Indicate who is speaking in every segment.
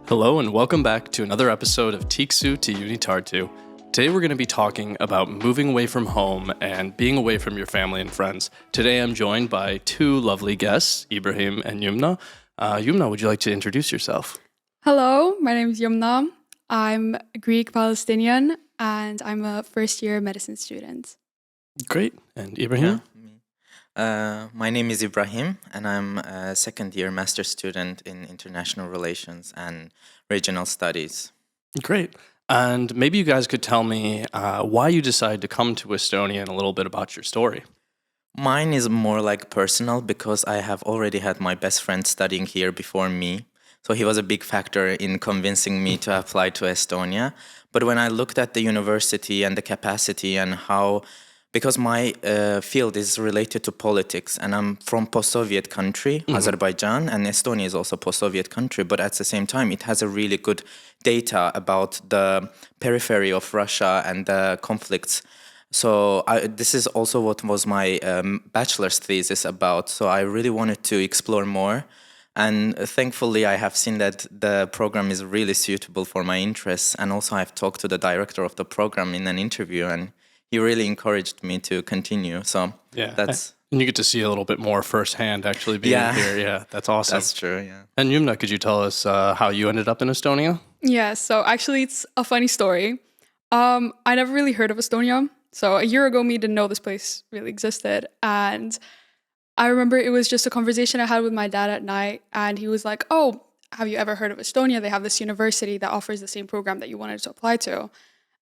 Speaker 1: Hello and welcome back to another episode of Tiksu to UniTartu. Today we're going to be talking about moving away from home and being away from your family and friends. Today I'm joined by two lovely guests, Ibrahim and Yumna. Yumna, would you like to introduce yourself?
Speaker 2: Hello, my name is Yumna. I'm Greek-Palestinian and I'm a first-year medicine student.
Speaker 1: Great. And Ibrahim?
Speaker 3: My name is Ibrahim, and I'm a second-year master's student in international relations and regional studies.
Speaker 1: Great. And maybe you guys could tell me why you decided to come to Estonia and a little bit about your story.
Speaker 3: Mine is more like personal because I have already had my best friend studying here before me. So he was a big factor in convincing me to apply to Estonia. But when I looked at the university and the capacity and how, because my field is related to politics and I'm from post-Soviet country, Azerbaijan, and Estonia is also post-Soviet country, but at the same time it has a really good data about the periphery of Russia and the conflicts. So this is also what was my bachelor's thesis about. So I really wanted to explore more. And thankfully, I have seen that the program is really suitable for my interests. And also I've talked to the director of the program in an interview, and he really encouraged me to continue. So that's...
Speaker 1: And you get to see a little bit more firsthand actually being here. Yeah, that's awesome.
Speaker 3: That's true, yeah.
Speaker 1: And Yumna, could you tell us how you ended up in Estonia?
Speaker 2: Yeah, so actually it's a funny story. I never really heard of Estonia. So a year ago, me didn't know this place really existed. And I remember it was just a conversation I had with my dad at night. And he was like, oh, have you ever heard of Estonia? They have this university that offers the same program that you wanted to apply to.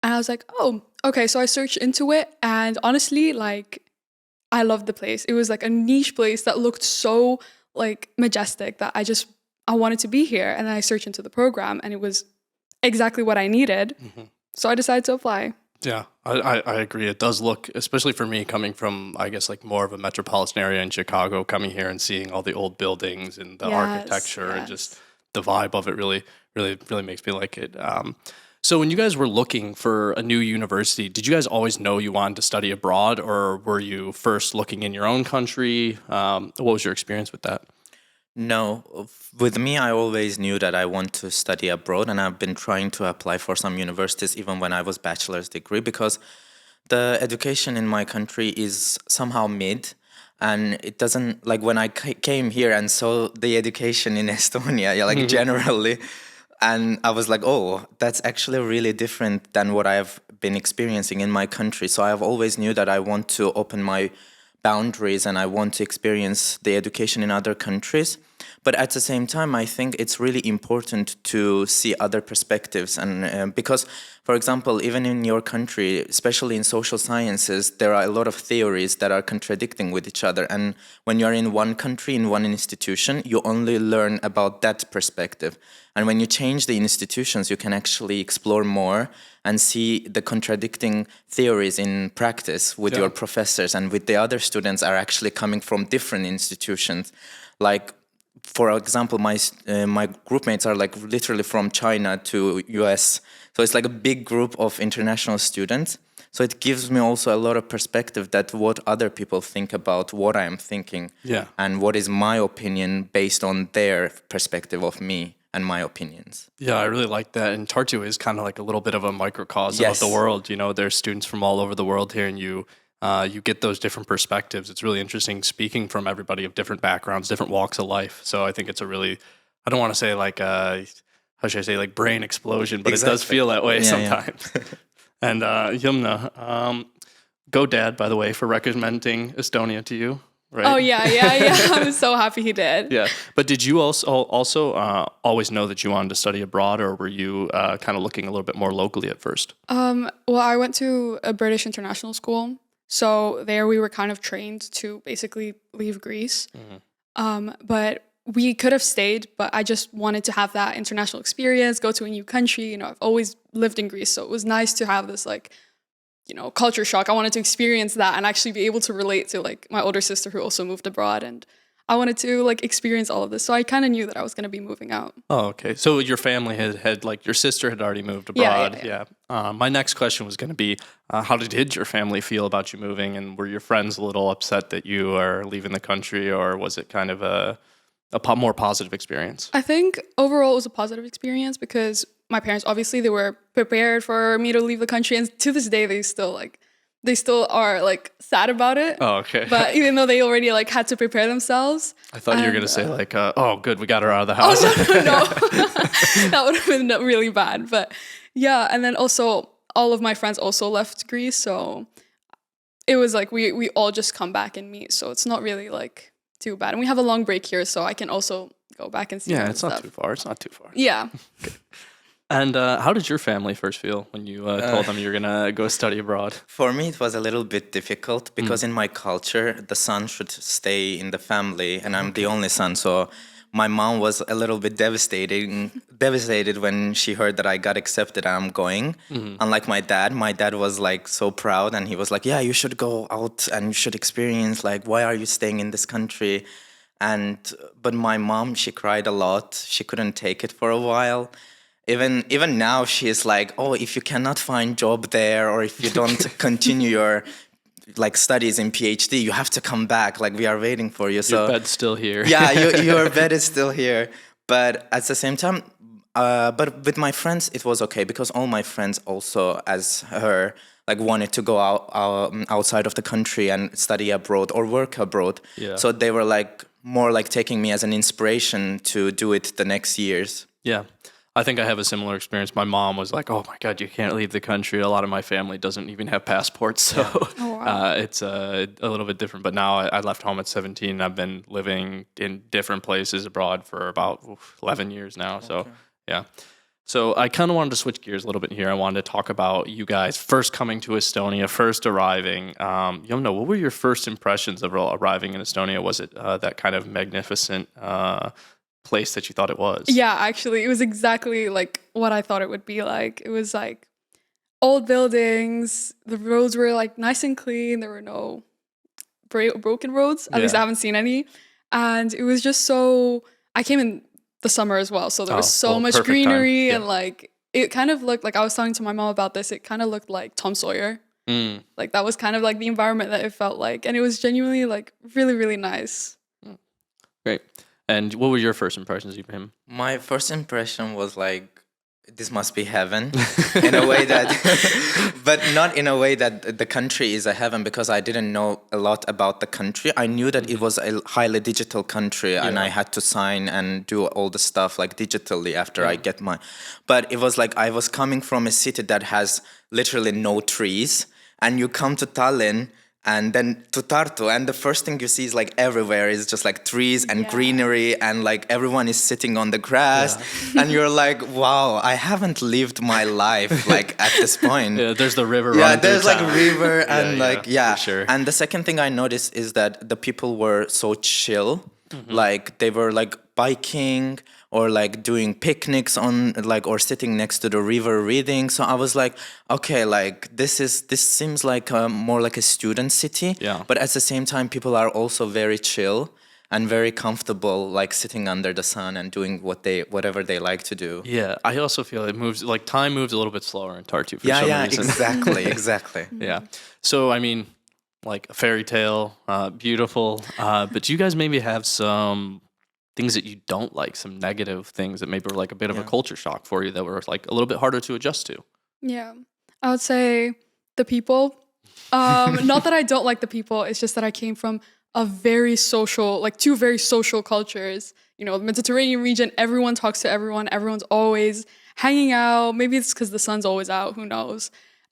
Speaker 2: And I was like, oh, okay. So I searched into it. And honestly, I loved the place. It was like a niche place that looked so majestic that I wanted to be here. And then I searched into the program and it was exactly what I needed. Mm-hmm. So I decided to apply.
Speaker 1: Yeah, I agree. It does look, especially for me coming from, I guess, more of a metropolitan area in Chicago, coming here and seeing all the old buildings and the architecture and just the vibe of it really makes me like it. So when you guys were looking for a new university, did you guys always know you wanted to study abroad, or were you first looking in your own country? What was your experience with that?
Speaker 3: No, with me, I always knew that I want to study abroad, and I've been trying to apply for some universities even when I was bachelor's degree, because the education in my country is somehow mid, and it doesn't, when I came here and saw the education in Estonia, generally, and I was like, oh, that's actually really different than what I've been experiencing in my country. So I've always knew that I want to open my boundaries and I want to experience the education in other countries. But at the same time, I think it's really important to see other perspectives. And because, for example, even in your country, especially in social sciences, there are a lot of theories that are contradicting with each other. And when you're in one country, in one institution, you only learn about that perspective. And when you change the institutions, you can actually explore more and see the contradicting theories in practice with your professors and with the other students are actually coming from different institutions. For example, my group mates are literally from China to US. So it's like a big group of international students. So it gives me also a lot of perspective that what other people think about what I am thinking and what is my opinion based on their perspective of me and my opinions.
Speaker 1: Yeah, I really like that. And Tartu is kind of like a little bit of a microcosm of the world. You know, there's students from all over the world here, and you get those different perspectives. It's really interesting speaking from everybody of different backgrounds, different walks of life. So I think it's a really, I don't want to say how should I say, brain explosion, but it does feel that way sometimes. Yeah. And Yumna, go dad, by the way, for recommending Estonia to you. Right?
Speaker 2: Oh, yeah. I'm so happy he did.
Speaker 1: Yeah. But did you also always know that you wanted to study abroad, or were you kind of looking a little bit more locally at first?
Speaker 2: Well, I went to a British international school. So there we were kind of trained to basically leave Greece. Mm-hmm. But we could have stayed, but I just wanted to have that international experience, go to a new country. You know, I've always lived in Greece, so it was nice to have this culture shock. I wanted to experience that and actually be able to relate to my older sister who also moved abroad, and I wanted to experience all of this. So I kind of knew that I was going to be moving out.
Speaker 1: Oh, okay. So your family had your sister had already moved abroad. Yeah. My next question was going to be, how did your family feel about you moving, and were your friends a little upset that you are leaving the country, or was it kind of a more positive experience?
Speaker 2: I think overall it was a positive experience because my parents, obviously, they were prepared for me to leave the country, and to this day they still are like sad about it.
Speaker 1: Oh, okay.
Speaker 2: But even though they already like had to prepare themselves.
Speaker 1: I thought you were gonna say like, oh, good, we got her out of the house.
Speaker 2: Oh, no. That would have been really bad. But yeah, and then also all of my friends also left Greece, so it was like we all just come back and meet. So it's not really like too bad, and we have a long break here, so I can also go back and see.
Speaker 1: Yeah, it's not too far. It's not too far.
Speaker 2: Yeah.
Speaker 1: Okay. And how did your family first feel when you told them you were gonna go study abroad?
Speaker 3: For me, it was a little bit difficult because in my culture, the son should stay in the family, and I'm the only son. So my mom was a little bit devastated when she heard that I got accepted and I'm going. Unlike my dad was like so proud, and he was like, "Yeah, you should go out and you should experience. Like, why are you staying in this country?" But my mom, she cried a lot. She couldn't take it for a while. Even now, she is like, oh, if you cannot find job there, or if you don't continue your like studies in PhD, you have to come back. Like, we are waiting for you. So
Speaker 1: your bed's still here.
Speaker 3: Yeah, your bed is still here. But at the same time, but with my friends, it was okay because all my friends also, as her, like wanted to go outside of the country and study abroad or work abroad.
Speaker 1: Yeah.
Speaker 3: So they were like more like taking me as an inspiration to do it the next years.
Speaker 1: Yeah. I think I have a similar experience. My mom was like, "Oh my God, you can't leave the country." A lot of my family doesn't even have passports, so it's a little bit different. But now I left home at 17. And I've been living in different places abroad for about 11 years now. So yeah. So I kind of wanted to switch gears a little bit here. I wanted to talk about you guys first coming to Estonia, first arriving. Yumna, what were your first impressions of arriving in Estonia? Was it that kind of magnificent place that you thought it was?
Speaker 2: Yeah, actually, it was exactly like what I thought it would be like. It was like old buildings. The roads were like nice and clean. There were no broken roads. At least I haven't seen any. And it was just so. I came in the summer as well, so there was so much greenery and like it kind of looked like I was talking to my mom about this. It kind of looked like Tom Sawyer. Like that was kind of like the environment that it felt like, and it was genuinely like really, really nice.
Speaker 1: Great. And what were your first impressions of him?
Speaker 3: My first impression was like, this must be heaven in a way that, but not in a way that the country is a heaven, because I didn't know a lot about the country. I knew that it was a highly digital country and I had to sign and do all the stuff like digitally after I get my, but it was like I was coming from a city that has literally no trees, and you come to Tallinn and then to Tartu, and the first thing you see is like everywhere is just like trees and greenery, and like everyone is sitting on the grass, and you're like, wow, I haven't lived my life like at this point.
Speaker 1: Yeah, there's the river.
Speaker 3: Yeah, there's like a river and
Speaker 1: for sure.
Speaker 3: And the second thing I noticed is that the people were so chill, like they were like biking or like doing picnics on like, or sitting next to the river reading. So I was like, okay, like this seems like more like a student city.
Speaker 1: Yeah.
Speaker 3: But at the same time, people are also very chill and very comfortable, like sitting under the sun and doing whatever they like to do.
Speaker 1: Yeah, I also feel it moves, like time moves a little bit slower in Tartu for some reason.
Speaker 3: Exactly.
Speaker 1: Yeah. So, I mean, like a fairy tale, beautiful, but do you guys maybe have some things that you don't like, some negative things that maybe were like a bit of a culture shock for you that were like a little bit harder to adjust to?
Speaker 2: Yeah, I would say the people. Not that I don't like the people, it's just that I came from a very social, like two very social cultures. You know, the Mediterranean region, everyone talks to everyone. Everyone's always hanging out. Maybe it's because the sun's always out, who knows?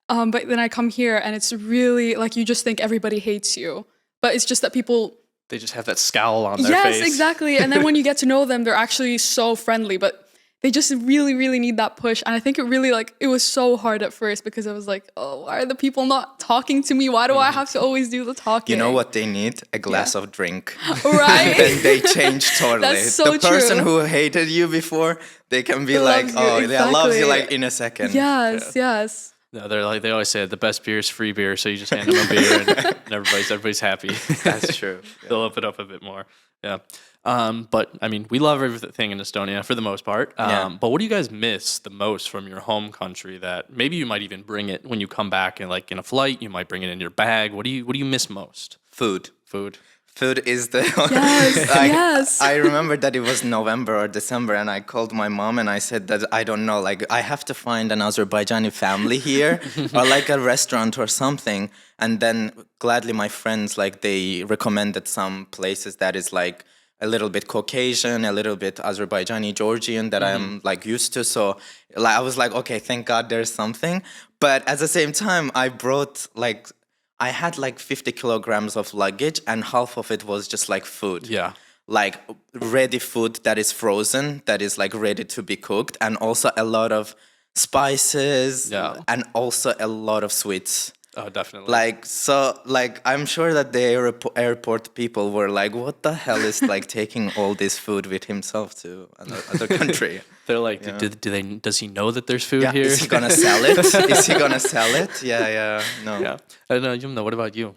Speaker 2: But then I come here and it's really like you just think everybody hates you. But it's just that people...
Speaker 1: They just have that scowl on their face.
Speaker 2: Yes, exactly. And then when you get to know them, they're actually so friendly. But they just really, really need that push. And I think it really like, it was so hard at first because I was like, oh, why are the people not talking to me? Why do I have to always do the talking?
Speaker 3: You know what they need? A glass of drink.
Speaker 2: Right?
Speaker 3: And then they change totally.
Speaker 2: That's so
Speaker 3: the person
Speaker 2: true.
Speaker 3: who hated you before, they can be like, oh, they love you like in a second.
Speaker 2: Yes.
Speaker 1: No, they always say the best beer is free beer, so you just hand them a beer and everybody's happy.
Speaker 3: That's true.
Speaker 1: They'll open it up a bit more. Yeah. But I mean, we love everything in Estonia for the most part. But what do you guys miss the most from your home country that maybe you might even bring it when you come back and like in a flight, you might bring it in your bag. What do you miss most?
Speaker 3: Food. Food is the
Speaker 2: Yes, yes.
Speaker 3: I remember that it was November or December, and I called my mom and I said that I don't know, like I have to find an Azerbaijani family here or like a restaurant or something. And then gladly my friends, like they recommended some places that is like a little bit Caucasian, a little bit Azerbaijani, Georgian that I'm like used to. So like I was like, okay, thank God there's something. But at the same time, I had like 50 kilograms of luggage, and half of it was just like food.
Speaker 1: Yeah.
Speaker 3: Like ready food that is frozen, that is like ready to be cooked, and also a lot of spices, and also a lot of sweets.
Speaker 1: Oh, definitely.
Speaker 3: Like I'm sure that the airport people were like, what the hell is like taking all this food with himself to another country?
Speaker 1: They're like, does he know that there's food here?
Speaker 3: Is he gonna sell it? Is he gonna sell it? Yeah, no.
Speaker 1: Yeah. And Yumna, what about you?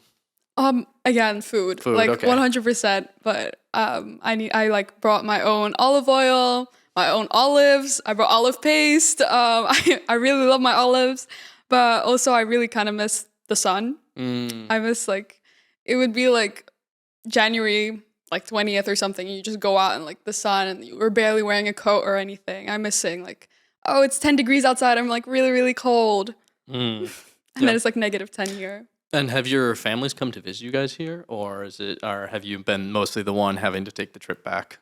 Speaker 2: Again, food.
Speaker 1: Food,
Speaker 2: like
Speaker 1: okay.
Speaker 2: 100%. But I like brought my own olive oil, my own olives. I brought olive paste. I really love my olives, but also I really kind of miss the sun. I miss like, it would be like January like 20th or something. You just go out in like the sun and you were barely wearing a coat or anything. I'm missing like, oh, it's 10 degrees outside. I'm like really, really cold. And then it's like -10 here.
Speaker 1: And have your families come to visit you guys here, or have you been mostly the one having to take the trip back?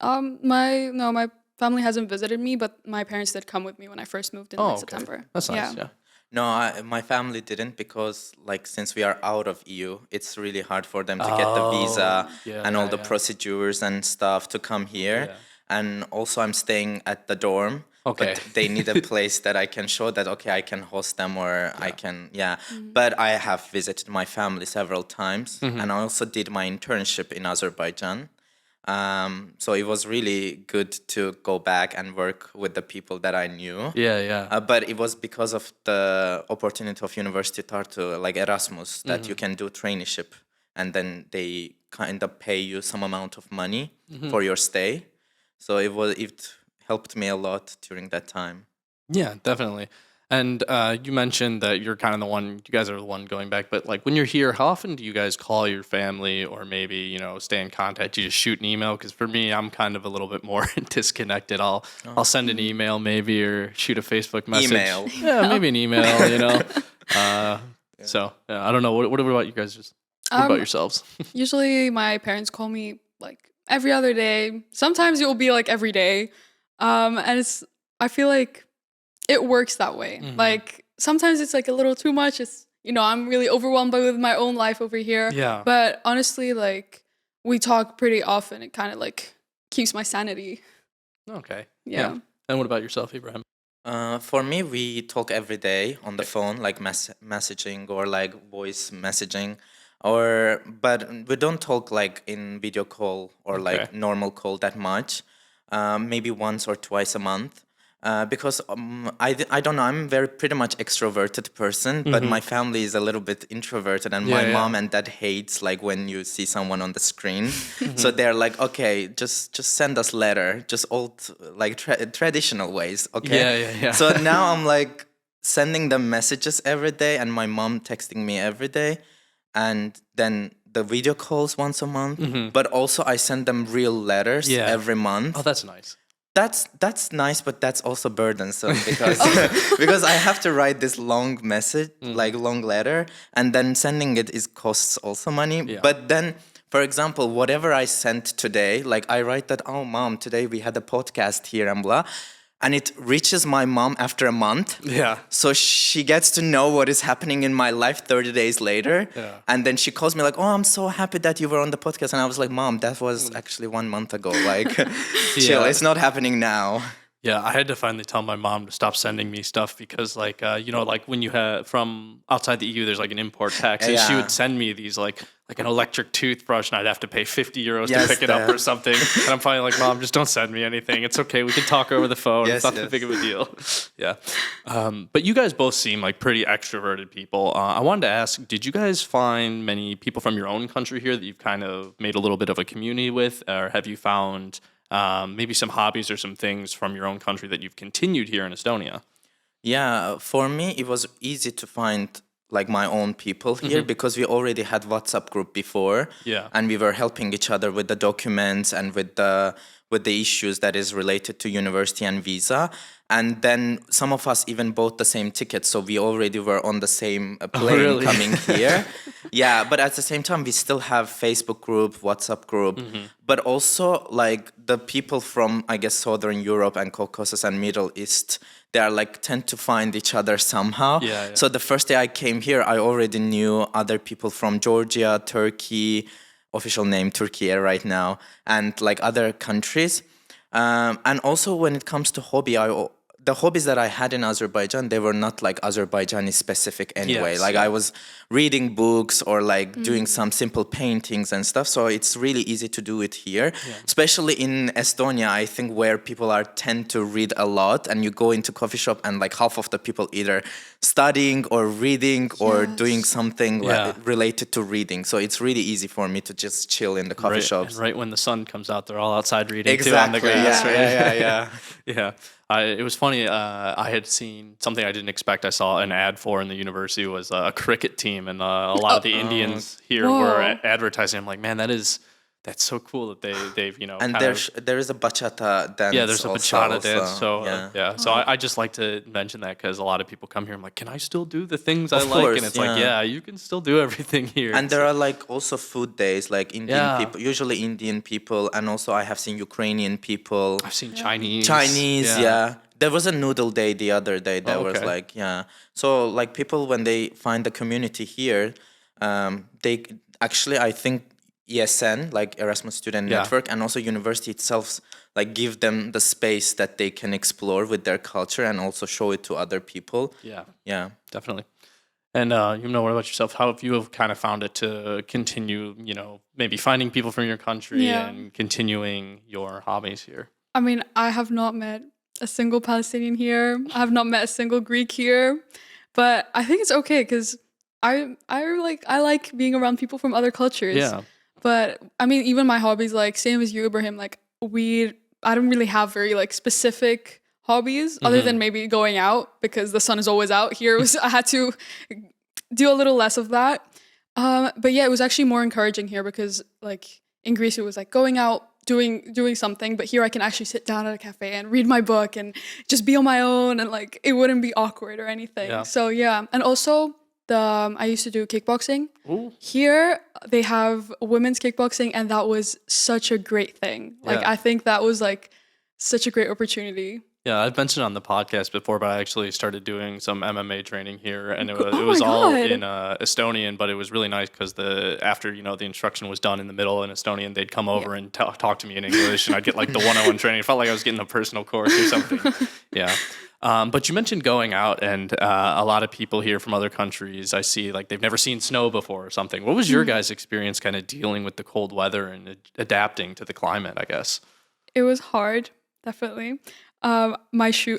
Speaker 2: My family hasn't visited me, but my parents did come with me when I first moved in September.
Speaker 1: That's nice. Yeah.
Speaker 3: No, my family didn't, because like since we are out of EU, it's really hard for them to get the visa and all the procedures and stuff to come here.
Speaker 1: Yeah.
Speaker 3: And also I'm staying at the dorm.
Speaker 1: Okay.
Speaker 3: But they need a place that I can show that, okay, I can host them, or I can, But I have visited my family several times, and I also did my internship in Azerbaijan. So it was really good to go back and work with the people that I knew.
Speaker 1: Yeah.
Speaker 3: But it was because of the opportunity of University of Tartu, like Erasmus, that you can do traineeship, and then they kind of pay you some amount of money for your stay. So it helped me a lot during that time.
Speaker 1: Yeah, definitely. And you mentioned that you're kind of you guys are the one going back, but like when you're here, how often do you guys call your family, or maybe, stay in contact? You just shoot an email? Because for me, I'm kind of a little bit more disconnected. I'll send an email maybe, or shoot a Facebook message.
Speaker 3: Email.
Speaker 1: Yeah, maybe an email, So I don't know. What about you guys? What about yourselves?
Speaker 2: Usually my parents call me like every other day. Sometimes it will be like every day. And I feel like it works that way. Like sometimes it's like a little too much. It's, I'm really overwhelmed with my own life over here.
Speaker 1: Yeah.
Speaker 2: But honestly, like we talk pretty often. It kind of like keeps my sanity.
Speaker 1: Okay.
Speaker 2: Yeah.
Speaker 1: And what about yourself, Ibrahim?
Speaker 3: For me, we talk every day on the phone, like messaging or like voice messaging, but we don't talk like in video call or like normal call that much. Maybe once or twice a month. Because I don't know, I'm pretty much extroverted person, but my family is a little bit introverted, and my mom and dad hates like when you see someone on the screen. So they're like, okay, just send us letter, just old like traditional ways, okay?
Speaker 1: Yeah.
Speaker 3: So now I'm like sending them messages every day, and my mom texting me every day, and then the video calls once a month, but also I send them real letters every month.
Speaker 1: Oh, that's nice.
Speaker 3: That's nice, but that's also burdensome because because I have to write this long message, like long letter, and then sending it costs also money.
Speaker 1: Yeah.
Speaker 3: But then, for example, whatever I sent today, like I write that, oh mom, today we had a podcast here and blah, and it reaches my mom after a month.
Speaker 1: Yeah.
Speaker 3: So she gets to know what is happening in my life 30 days later.
Speaker 1: Yeah.
Speaker 3: And then she calls me like, oh, I'm so happy that you were on the podcast. And I was like, Mom, that was actually 1 month ago. Like, chill, it's not happening now.
Speaker 1: Yeah, I had to finally tell my mom to stop sending me stuff because, like, like when you have from outside the EU, there's like an import tax, and she would send me these like an electric toothbrush, and I'd have to pay 50 euros to pick it up or something. And I'm finally like, Mom, just don't send me anything. It's okay. We can talk over the phone. It's not that big of a deal. Yeah. But you guys both seem like pretty extroverted people. I wanted to ask, did you guys find many people from your own country here that you've kind of made a little bit of a community with, or have you found maybe some hobbies or some things from your own country that you've continued here in Estonia?
Speaker 3: Yeah, for me, it was easy to find like my own people here because we already had WhatsApp group before.
Speaker 1: Yeah.
Speaker 3: And we were helping each other with the documents and with the issues that is related to university and visa. And then some of us even bought the same ticket, so we already were on the same plane
Speaker 1: really?
Speaker 3: coming here. Yeah, but at the same time, we still have Facebook group, WhatsApp group, but also like the people from, I guess, Southern Europe and Caucasus and Middle East, they are like tend to find each other somehow.
Speaker 1: Yeah.
Speaker 3: So the first day I came here, I already knew other people from Georgia, Turkey, official name Turkey right now, and like other countries. And also when it comes to the hobbies that I had in Azerbaijan, they were not like Azerbaijani specific anyway. I was reading books or like doing some simple paintings and stuff. So it's really easy to do it here, especially in Estonia, I think, where people tend to read a lot, and you go into coffee shop and like half of the people either studying or reading or doing something related to reading. So it's really easy for me to just chill in the coffee shops.
Speaker 1: And right when the sun comes out, they're all outside reading
Speaker 3: Exactly.
Speaker 1: too on the grass.
Speaker 3: Yeah.
Speaker 1: Yeah. It was funny. I had seen something I didn't expect. I saw an ad for in the university was a cricket team, and a lot of the Indians here were advertising. I'm like, man, that's so cool that they've
Speaker 3: And there is a bachata dance.
Speaker 1: Yeah, there's a bachata dance. So So I just like to mention that because a lot of people come here. I'm like, can I still do the things I like? And it's like, you can still do everything here.
Speaker 3: And there are like also food days, like Indian people, usually Indian people, and also I have seen Ukrainian people.
Speaker 1: I've seen Chinese.
Speaker 3: Yeah. There was a noodle day the other day that was like, So like people, when they find the community here, they actually, I think, ESN, like Erasmus Student Network, and also university itself, like give them the space that they can explore with their culture and also show it to other people. Yeah,
Speaker 1: definitely. And Yumna, what about yourself? How have you kind of found it to continue, maybe finding people from your country and continuing your hobbies here?
Speaker 2: I mean, I have not met a single Palestinian here. I have not met a single Greek here, but I think it's okay because I like being around people from other cultures.
Speaker 1: Yeah.
Speaker 2: But I mean, even my hobbies, like same as you, Ibrahim, like I don't really have very like specific hobbies other than maybe going out because the sun is always out here. I had to do a little less of that. But yeah, it was actually more encouraging here because like in Greece, it was like going out, doing something, but here I can actually sit down at a cafe and read my book and just be on my own, and like it wouldn't be awkward or anything.
Speaker 1: Yeah.
Speaker 2: So yeah, and also I used to do kickboxing.
Speaker 1: Ooh.
Speaker 2: Here they have women's kickboxing, and that was such a great thing. Like I think that was like such a great opportunity.
Speaker 1: Yeah, I've mentioned on the podcast before, but I actually started doing some MMA training here, and it was all in Estonian, but it was really nice because after the instruction was done in the middle in Estonian, they'd come over and talk to me in English, and I'd get like the one-on-one training. It felt like I was getting a personal course or something. Yeah. But you mentioned going out, and a lot of people here from other countries, I see like they've never seen snow before or something. What was your guys' experience kind of dealing with the cold weather and adapting to the climate, I guess?
Speaker 2: It was hard, definitely. I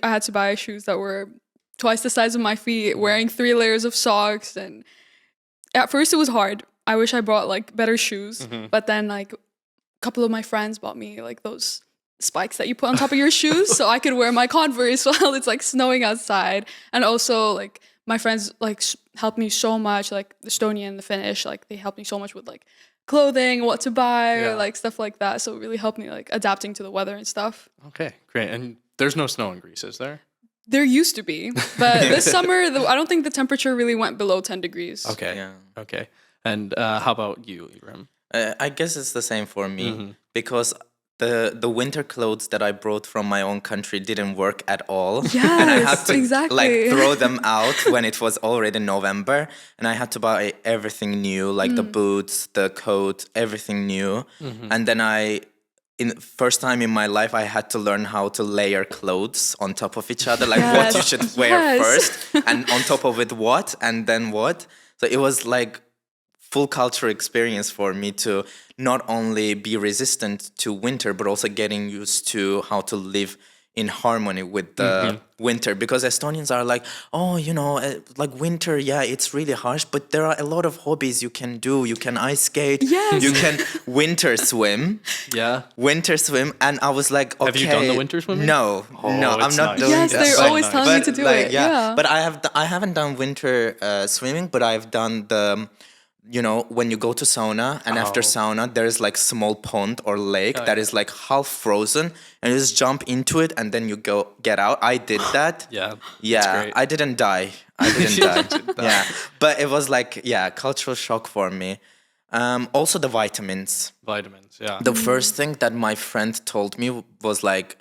Speaker 2: had to buy shoes that were twice the size of my feet, wearing 3 layers of socks, and at first it was hard. I wish I bought like better shoes, but then like a couple of my friends bought me like those spikes that you put on top of your shoes so I could wear my Converse while it's like snowing outside. And also like my friends like helped me so much, like the Estonian and the Finnish, like they helped me so much with like clothing, what to buy, or like stuff like that. So it really helped me like adapting to the weather and stuff.
Speaker 1: Okay, great. And there's no snow in Greece, is there?
Speaker 2: There used to be, but this summer I don't think the temperature really went below 10 degrees.
Speaker 1: Okay. Yeah. Okay. And how about you, Ibrahim?
Speaker 3: I guess it's the same for me because the winter clothes that I brought from my own country didn't work at all.
Speaker 2: Yes,
Speaker 3: and I had to
Speaker 2: exactly.
Speaker 3: like throw them out when it was already November, and I had to buy everything new, like the boots, the coat, everything new. And then first time in my life, I had to learn how to layer clothes on top of each other, like what you should wear first, and on top of it what, and then what. So it was like full cultural experience for me to not only be resistant to winter, but also getting used to how to live in harmony with the winter, because Estonians are like, oh, like winter, yeah, it's really harsh, but there are a lot of hobbies you can do. You can ice skate,
Speaker 2: Yes.
Speaker 3: you can winter swim, and I was like, okay.
Speaker 1: Have you done the winter swimming?
Speaker 3: No, no, I'm
Speaker 1: it's
Speaker 3: not
Speaker 1: nice.
Speaker 3: doing
Speaker 2: Yes,
Speaker 3: that.
Speaker 2: they're
Speaker 1: so
Speaker 2: always
Speaker 1: nice.
Speaker 2: telling me to do it. Yeah.
Speaker 3: But I haven't done winter swimming, but I've done the, when you go to sauna, and after sauna there's like small pond or lake that is like half frozen, and you just jump into it and then you get out. I did that.
Speaker 1: Yeah.
Speaker 3: Yeah, I didn't die. Yeah, but it was like, cultural shock for me. Also the vitamins.
Speaker 1: Yeah.
Speaker 3: The first thing that my friend told me was like,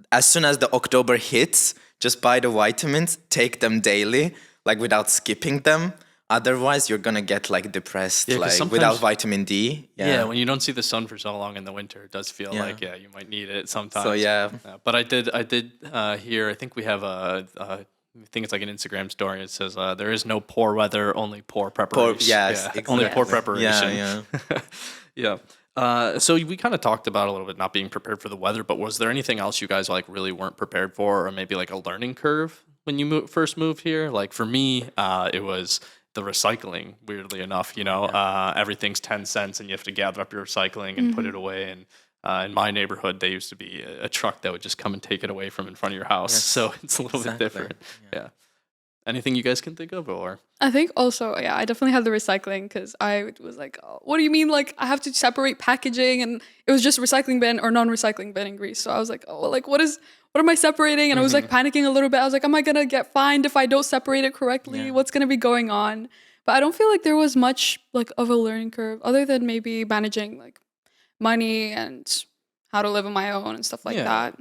Speaker 3: as soon as the October hits, just buy the vitamins, take them daily, like without skipping them. Otherwise, you're gonna get like depressed, like without vitamin D.
Speaker 1: Yeah, when you don't see the sun for so long in the winter, it does feel like you might need it sometimes.
Speaker 3: So
Speaker 1: but I did hear. I think we have I think it's like an Instagram story. It says there is no poor weather, only poor preparation.
Speaker 3: Exactly.
Speaker 1: Only poor preparation.
Speaker 3: Yeah.
Speaker 1: So we kind of talked about a little bit not being prepared for the weather, but was there anything else you guys like really weren't prepared for, or maybe like a learning curve when you first moved here? Like for me, it was the recycling, weirdly enough, everything's 10 cents and you have to gather up your recycling and put it away. And in my neighborhood, there used to be a truck that would just come and take it away from in front of your house. Yes, so it's a little bit different. Yeah. Anything you guys can think of, or?
Speaker 2: I think also, I definitely had the recycling, because I was like, oh, what do you mean? Like, I have to separate packaging, and it was just recycling bin or non-recycling bin in Greece. So I was like, oh, like, what am I separating? And I was like panicking a little bit. I was like, am I going to get fined if I don't separate it correctly? What's going to be going on? But I don't feel like there was much like of a learning curve, other than maybe managing like money and how to live on my own and stuff like that.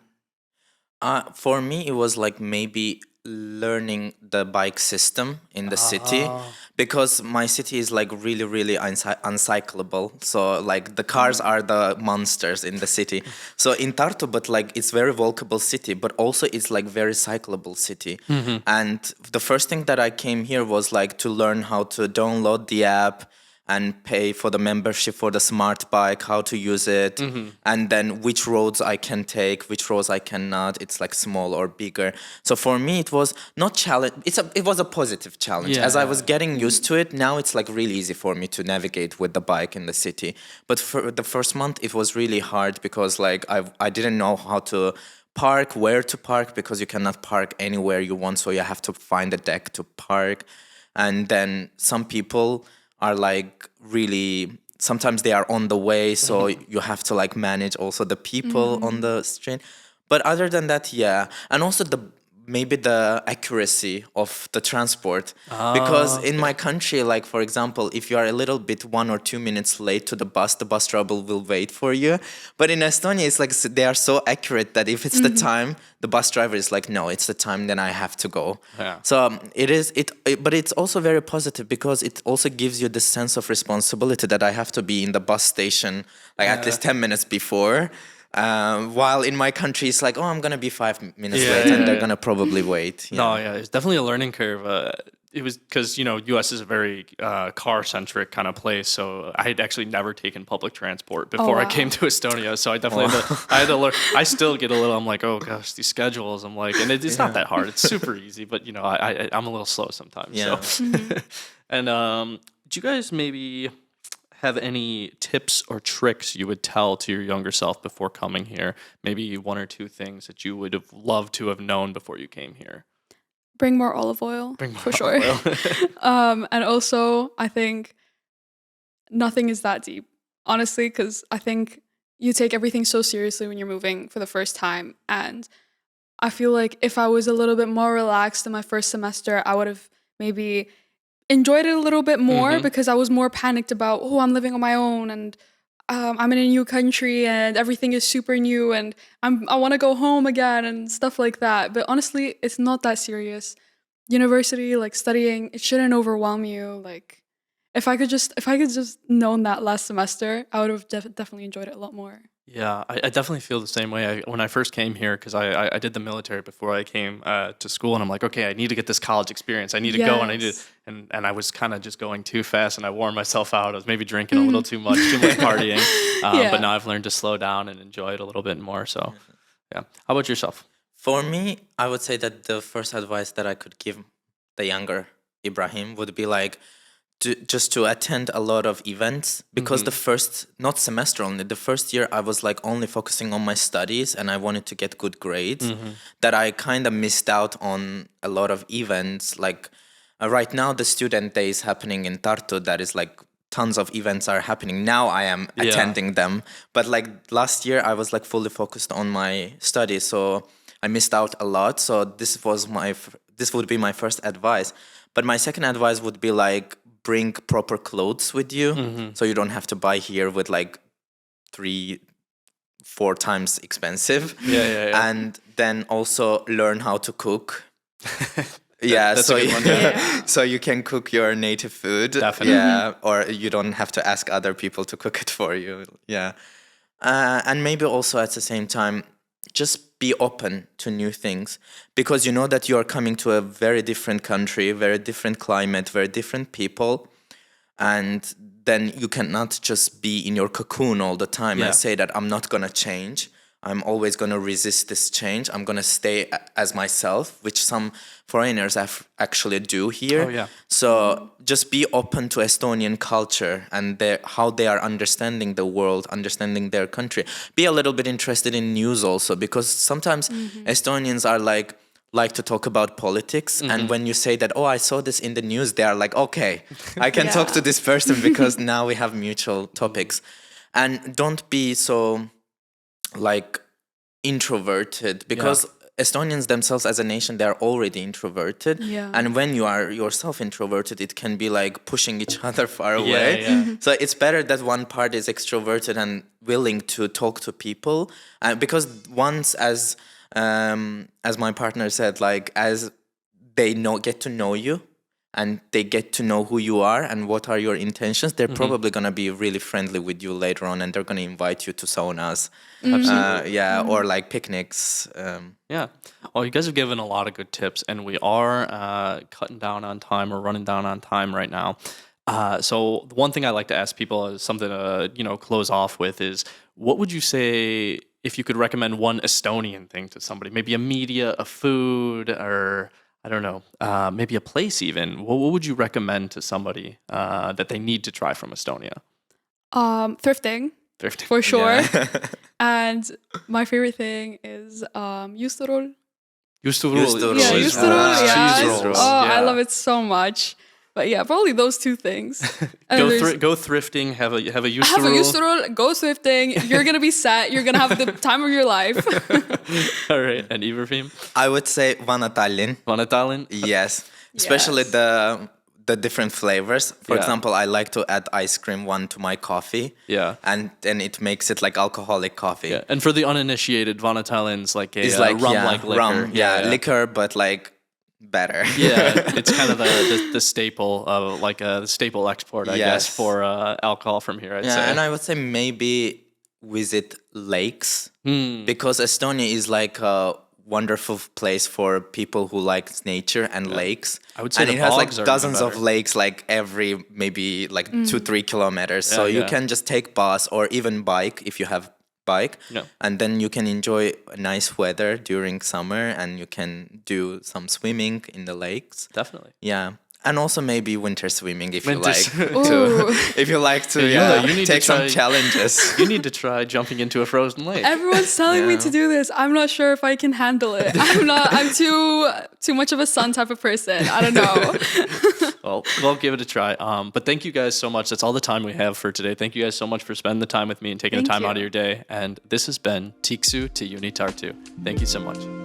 Speaker 3: For me, it was like maybe learning the bike system in the city, because my city is like really, really uncyclable. So like the cars are the monsters in the city. So in Tartu, but like it's very walkable city, but also it's like very cyclable city. And the first thing that I came here was like to learn how to download the app and pay for the membership for the smart bike, how to use it, and then which roads I can take, which roads I cannot. It's like small or bigger. So for me, it was not challenge. It was a positive challenge. As I was getting used to it, now it's like really easy for me to navigate with the bike in the city. But for the first month, it was really hard, because like I didn't know how to park, where to park, because you cannot park anywhere you want. So you have to find a deck to park. And then some people are like really, sometimes they are on the way, so you have to like manage also the people on the street. But other than that, and also maybe the accuracy of the transport, because in my country, like for example, if you are a little bit 1 or 2 minutes late to the bus driver will wait for you. But in Estonia, it's like they are so accurate that if it's the time, the bus driver is like, no, it's the time, then I have to go. So but it's also very positive, because it also gives you this sense of responsibility that I have to be in the bus station like at least 10 minutes before. While in my country, it's like, oh, I'm going to be 5 minutes late, and they're going to probably wait.
Speaker 1: No, it's definitely a learning curve. It was because, US is a very car-centric kind of place, so I had actually never taken public transport before I came to Estonia, so I definitely had to learn. I still get a little, I'm like, oh gosh, these schedules, I'm like, and it's not that hard. It's super easy, but, I'm a little slow sometimes. So. And do you guys maybe have any tips or tricks you would tell to your younger self before coming here? Maybe 1 or 2 things that you would have loved to have known before you came here.
Speaker 2: Bring more olive oil, for sure. And also, I think nothing is that deep, honestly, because I think you take everything so seriously when you're moving for the first time. And I feel like if I was a little bit more relaxed in my first semester, I would have maybe enjoyed it a little bit more, because I was more panicked about, I'm living on my own, and I'm in a new country and everything is super new, and I want to go home again and stuff like that. But honestly, it's not that serious. University, like studying, it shouldn't overwhelm you. Like if I could just known that last semester, I would have definitely enjoyed it a lot more.
Speaker 1: Yeah, I definitely feel the same way. When I first came here, because I did the military before I came to school, and I'm like, okay, I need to get this college experience. I need to go, and I need to, and I was kind of just going too fast, and I wore myself out. I was maybe drinking a little too much partying, but now I've learned to slow down and enjoy it a little bit more. So, Yeah. How about yourself?
Speaker 3: For me, I would say that the first advice that I could give the younger Ibrahim would be like just to attend a lot of events, because the first, not semester only, the first year I was like only focusing on my studies and I wanted to get good grades, that I kind of missed out on a lot of events. Like right now, the student day is happening in Tartu. That is like tons of events are happening. Now I am attending them. But like last year, I was like fully focused on my studies. So I missed out a lot. So this would be my first advice. But my second advice would be like, bring proper clothes with you, so you don't have to buy here with like 3-4 times expensive.
Speaker 1: Yeah.
Speaker 3: And then also learn how to cook.
Speaker 1: That's
Speaker 3: so
Speaker 1: a good one.
Speaker 3: so you can cook your native food.
Speaker 1: Definitely.
Speaker 3: Yeah, or you don't have to ask other people to cook it for you. Yeah, and maybe also at the same time, just be open to new things, because you know that you are coming to a very different country, very different climate, very different people, and then you cannot just be in your cocoon all the time and say that I'm not gonna change. I'm always gonna resist this change. I'm gonna stay as myself, which some foreigners actually do here.
Speaker 1: Oh, yeah.
Speaker 3: So just be open to Estonian culture and how they are understanding the world, understanding their country. Be a little bit interested in news also, because sometimes Estonians are like to talk about politics, and when you say that, oh, I saw this in the news, they are like, okay, I can talk to this person because now we have mutual topics. And don't be so like introverted, because Estonians themselves as a nation, they are already introverted. And when you are yourself introverted, it can be like pushing each other far away. So it's better that one part is extroverted and willing to talk to people, because once, as my partner said, like as they get to know you and they get to know who you are and what are your intentions, they're probably going to be really friendly with you later on, and they're going to invite you to saunas, or like picnics.
Speaker 1: Yeah. Well, you guys have given a lot of good tips, and we are cutting down on time, or running down on time right now. So the one thing I like to ask people is something to, close off with is, what would you say if you could recommend one Estonian thing to somebody? Maybe a media, a food, or I don't know, maybe a place even. What would you recommend to somebody that they need to try from Estonia?
Speaker 2: Thrifting. For sure. And my favorite thing is juustorull.
Speaker 1: Juustorull.
Speaker 2: Yeah, juustorull.
Speaker 1: Cheese rolls.
Speaker 2: I love it so much. But yeah, probably those two things.
Speaker 1: Go thrifting, have a juustorull.
Speaker 2: Have a juustorull, go thrifting. You're going to be set. You're going to have the time of your life.
Speaker 1: All right. And Ibrahim?
Speaker 3: I would say Vana Tallinn.
Speaker 1: Vana Tallinn?
Speaker 3: Yes. Especially the different flavors. For example, I like to add ice cream one to my coffee. Yeah. And then it makes it like alcoholic coffee.
Speaker 1: Yeah. And for the uninitiated, Vana Tallinn's like a rum-like liquor.
Speaker 3: Rum, liquor, but like better.
Speaker 1: Yeah, it's kind of the staple of like the staple export, I guess, for alcohol from here, I'd say.
Speaker 3: And I would say maybe visit lakes, because Estonia is like a wonderful place for people who like nature and lakes.
Speaker 1: I would say,
Speaker 3: and it has like dozens of lakes, like every maybe like 2-3 kilometers. So you can just take bus or even bike if you have bike, and then you can enjoy nice weather during summer, and you can do some swimming in the lakes.
Speaker 1: Definitely.
Speaker 3: Yeah. And also maybe winter swimming if you like to. If you like to, you need take to some challenges.
Speaker 1: You need to try jumping into a frozen lake.
Speaker 2: Everyone's telling me to do this. I'm not sure if I can handle it. I'm too much of a sun type of person. I don't know.
Speaker 3: Well,
Speaker 1: give it a try. But thank you guys so much. That's all the time we have for today. Thank you guys so much for spending the time with me and taking the time out of your day. And this has been Tiksu to UniTartu. Thank you so much.